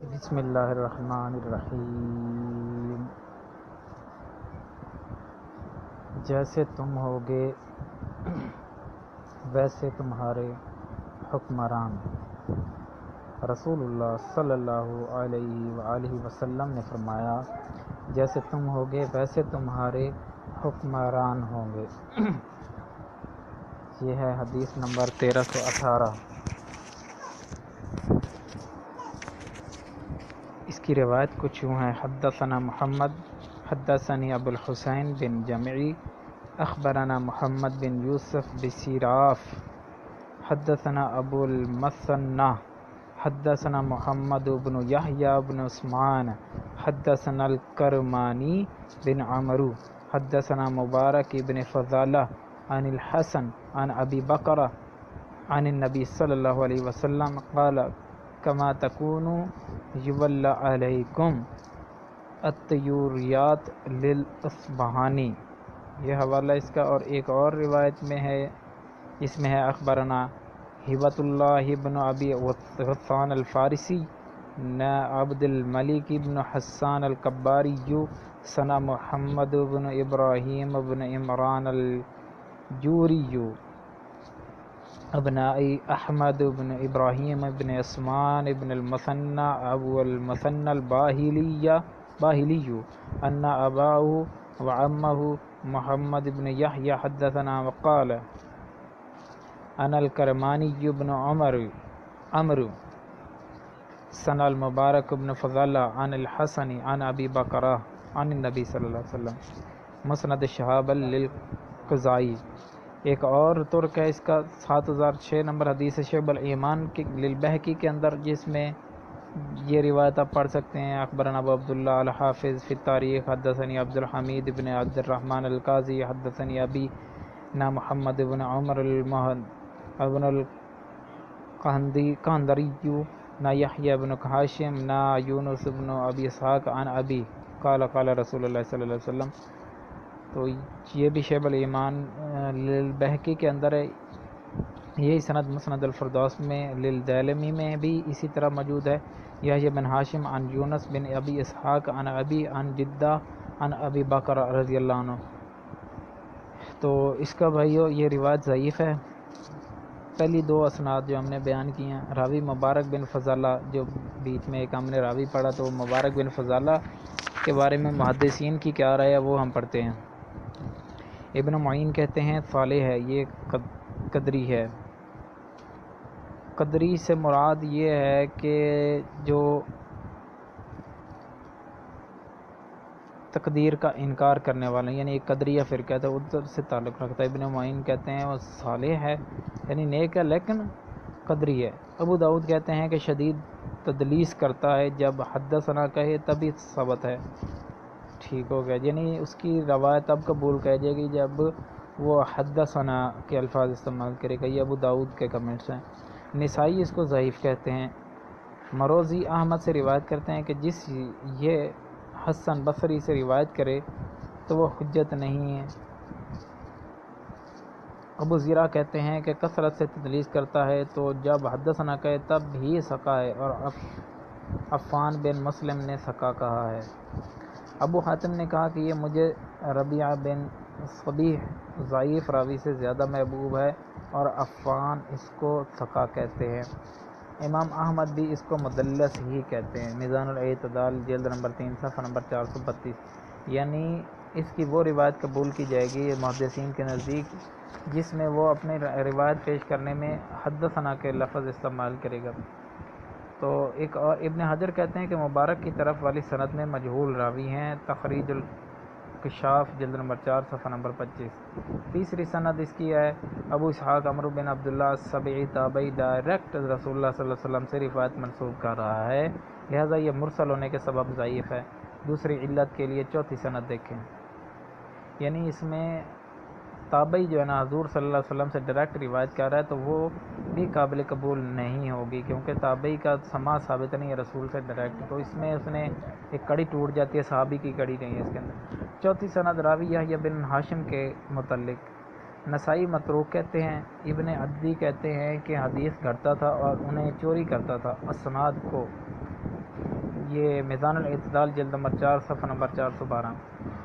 بسم اللہ الرحمن الرحیم۔ جیسے تم ہوگے ویسے تمہارے حکمران۔ رسول اللہ صلی اللہ علیہ وآلہ وسلم نے فرمایا، جیسے تم ہوگے ویسے تمہارے حکمران ہوں گے۔ یہ ہے حدیث نمبر 1318۔ اس کی روایت کچھ یوں ہے: حدثنا محمد حدثنی ابو الحسین بن جمعی اخبرنا محمد بن یوسف بسیراف حدثنا ابو المثنى حدثنا محمد بن یحییٰ بن عثمان حدثنا الکرمانی بن عمرو حدثنا مبارک بن فضالہ عن الحسن عن ابی بکر عن النبی صلی اللہ علیہ وسلم قال کما تکونوا یولی علیکم الطیوریات للاصبہانی۔ یہ حوالہ اس کا، اور ایک اور روایت میں ہے، اس میں ہے اخبرنا ہبۃ اللہ بن ابی غسان الفارسی نا عبد الملک بن حسان الکباری سنا محمد بن ابراہیم بن عمران الجوری ابنائی احمد بن ابراہیم بن عثمان بن المثنى ابو المثنى الباہلی ان اباہ وعمہ محمد بن یحییٰ حدثنا وقال انا الکرمانی بن عمرو سنا المبارک بن فضالہ عن الحسن عن ابی بکرہ عن النبی صلی اللہ علیہ وسلم۔ مسند شہاب للقضائی۔ ایک اور ترک ہے اس کا، 7006 نمبر حدیث شعب الایمان للبہقی کے اندر، جس میں یہ روایت آپ پڑھ سکتے ہیں: اخبرنا ابو عبداللہ الحافظ فی التاریخ حدثنی عبد الحمید بن عبد الرحمن القاضی حدثنی ابی نا محمد بن عمر بن القندری نا یحییٰ بن ہاشم نا یونس بن ابی اسحاق عن ابی قال قال رسول اللہ صلی اللہ علیہ وسلم۔ تو یہ بھی شعب الایمان للبہقی کے اندر ہے۔ یہی سند مسند الفردوس میں للدیلمی میں بھی اسی طرح موجود ہے۔ یحییٰ بن ہاشم عن یونس بن ابی اسحاق عن ابی عن جدہ عن ابی بکر رضی اللہ عنہ۔ تو اس کا بھائیو یہ روایت ضعیف ہے۔ پہلی دو اسناد جو ہم نے بیان کی ہیں، راوی مبارک بن فضالہ، جو بیچ میں ایک ہم نے راوی پڑھا تو مبارک بن فضالہ کے بارے میں محدثین کی کیا رائے ہے وہ ہم پڑھتے ہیں۔ ابن معین کہتے ہیں صالح ہے، یہ قدری ہے۔ قدری سے مراد یہ ہے کہ جو تقدیر کا انکار کرنے والے، یعنی ایک قدریہ فرقہ ہے تو ادھر سے تعلق رکھتا ہے۔ ابن معین کہتے ہیں وہ صالح ہے، یعنی نیک ہے لیکن قدری ہے۔ ابو داؤد کہتے ہیں کہ شدید تدلیس کرتا ہے، جب حدثنا کہے تبھی ثبت ہے، ٹھیک ہو گیا، یعنی اس کی روایت اب قبول کہہ جائے گی جب وہ حدثنا کے الفاظ استعمال کرے گا۔ یہ ابو داؤد کے کمنٹس ہیں۔ نسائی اس کو ضعیف کہتے ہیں۔ مروزی احمد سے روایت کرتے ہیں کہ جس یہ حسن بصری سے روایت کرے تو وہ حجت نہیں ہے۔ ابو زرع کہتے ہیں کہ کثرت سے تدلیس کرتا ہے، تو جب حدثنا کہے تب بھی ثقہ ہے، اور عفان بن مسلم نے ثقہ کہا ہے۔ ابو حاتم نے کہا کہ یہ مجھے ربیعہ بن صبیح ضعیف راوی سے زیادہ محبوب ہے، اور عفان اس کو ثقہ کہتے ہیں۔ امام احمد بھی اس کو مدلس ہی کہتے ہیں۔ میزان الاعتدال جلد نمبر 3 صفحہ نمبر 432۔ یعنی اس کی وہ روایت قبول کی جائے گی محدثین کے نزدیک جس میں وہ اپنے روایت پیش کرنے میں حدثنا کے لفظ استعمال کرے گا۔ تو ایک اور ابن حجر کہتے ہیں کہ مبارک کی طرف والی سند میں مجہول راوی ہیں۔ تخریج الکشاف جلد نمبر 4 صفحہ نمبر 25۔ تیسری سند اس کی ہے: ابو اسحاق عمرو بن عبداللہ السبعی تابعی ڈائریکٹ رسول اللہ صلی اللہ علیہ وسلم سے روایت منسوب کر رہا ہے، لہذا یہ مرسل ہونے کے سبب ضعیف ہے۔ دوسری علت کے لیے چوتھی سند دیکھیں، یعنی اس میں تابعی جو ہے نا حضور صلی اللہ علیہ وسلم سے ڈائریکٹ روایت کر رہا ہے تو وہ بھی قابل قبول نہیں ہوگی، کیونکہ تابعی کا سماع ثابت نہیں ہے رسول سے ڈائریکٹ، تو اس میں اس نے ایک کڑی ٹوٹ جاتی ہے، صحابی کی کڑی نہیں ہے اس کے اندر۔ چوتھی سند راوی یحییٰ بن ہاشم کے متعلق نسائی متروک کہتے ہیں۔ ابن عدی کہتے ہیں کہ حدیث گھڑتا تھا اور انہیں چوری کرتا تھا۔ اسناد کو یہ میزان الاعتدال جلد نمبر 4 صفحہ نمبر 412۔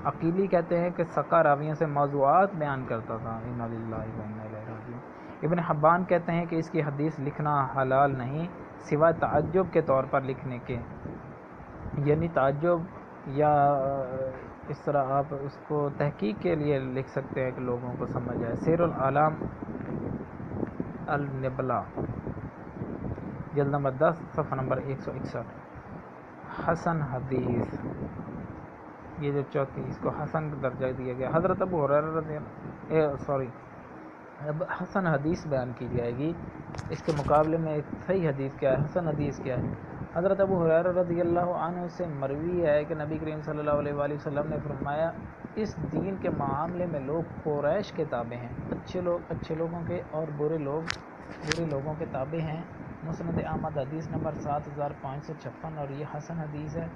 عقیلی کہتے ہیں کہ سقا راویوں سے موضوعات بیان کرتا تھا۔ انا للہ و انا الیہ راجعون۔ ابن حبان کہتے ہیں کہ اس کی حدیث لکھنا حلال نہیں سوائے تعجب کے طور پر لکھنے کے، یعنی تعجب یا اس طرح آپ اس کو تحقیق کے لیے لکھ سکتے ہیں کہ لوگوں کو سمجھ آئے۔ سیر العالم النبلا جلد نمبر 10 صفحہ نمبر 161۔ حسن حدیث، یہ جو چوتھی اس کو حسن درجہ دیا گیا۔ حضرت ابو ہریرہ حسن حدیث بیان کی جائے گی، اس کے مقابلے میں ایک صحیح حدیث کیا ہے، حسن حدیث کیا ہے۔ حضرت ابو ہریرہ رضی اللہ عنہ سے مروی ہے کہ نبی کریم صلی اللہ علیہ وآلہ وسلم نے فرمایا اس دین کے معاملے میں لوگ قریش کے تابع ہیں، اچھے لوگ اچھے لوگوں کے اور برے لوگوں کے تابع ہیں۔ مسند احمد حدیث نمبر 7556 اور یہ حسن حدیث ہے۔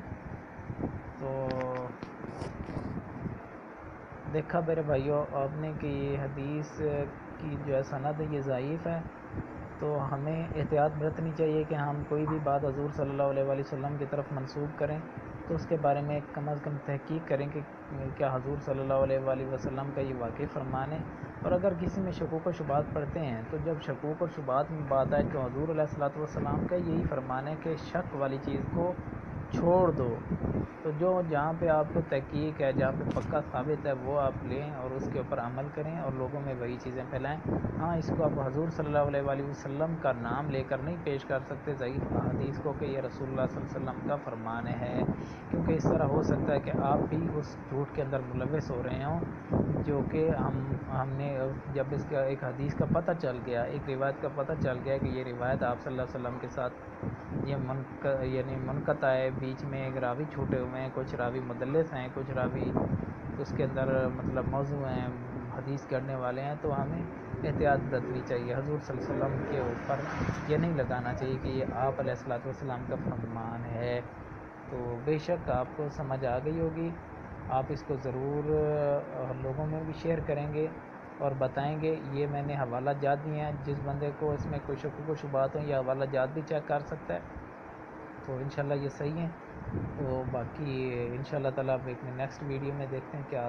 تو دیکھا میرے بھائیوں آپ نے کہ یہ حدیث کی جو ہے سند ہے یہ ضعیف ہے، تو ہمیں احتیاط برتنی چاہیے کہ ہم کوئی بھی بات حضور صلی اللہ علیہ وآلہ وسلم کی طرف منسوب کریں تو اس کے بارے میں کم از کم تحقیق کریں کہ کیا حضور صلی اللہ علیہ وآلہ وسلم کا یہ واقعی فرمان ہے، اور اگر کسی میں شکوک و شبہات پڑتے ہیں تو جب شکوک و شبہات میں بات آئے کہ حضور علیہ الصلوۃ والسلام کا یہی فرمان ہے کہ شک والی چیز کو چھوڑ دو، تو جہاں پہ آپ کو تحقیق ہے، جہاں پہ پکا ثابت ہے وہ آپ لیں اور اس کے اوپر عمل کریں اور لوگوں میں وہی چیزیں پھیلائیں۔ ہاں اس کو آپ حضور صلی اللہ علیہ وآلہ وسلم کا نام لے کر نہیں پیش کر سکتے ضعیف حدیث کو کہ یہ رسول اللہ صلی اللہ علیہ وسلم کا فرمان ہے، کیونکہ اس طرح ہو سکتا ہے کہ آپ بھی اس جھوٹ کے اندر ملوث ہو رہے ہوں، جو کہ ہم نے جب اس کا ایک حدیث کا پتہ چل گیا، ایک روایت کا پتہ چل گیا کہ یہ روایت آپ صلی اللہ علیہ وسلم کے ساتھ یہ منقطع ہے، بیچ میں ایک راوی چھوٹے ہوئے ہیں، کچھ راوی مدلس ہیں، کچھ راوی اس کے اندر مطلب موضوع ہیں، حدیث کرنے والے ہیں، تو ہمیں احتیاط برتنی چاہیے۔ حضور صلی اللہ علیہ وسلم کے اوپر یہ نہیں لگانا چاہیے کہ یہ آپ علیہ الصلوۃ والسلام کا فرمان ہے۔ تو بے شک آپ کو سمجھ آ گئی ہوگی، آپ اس کو ضرور لوگوں میں بھی شیئر کریں گے اور بتائیں گے۔ یہ میں نے حوالہ جات دیے ہیں، جس بندے کو اس میں کوئی شکوک و شبہات ہوں یہ حوالہ جات بھی چیک کر سکتا ہے، تو انشاءاللہ یہ صحیح ہیں۔ تو باقی انشاءاللہ تعالیٰ اب ایک نیکسٹ ویڈیو میں دیکھتے ہیں کیا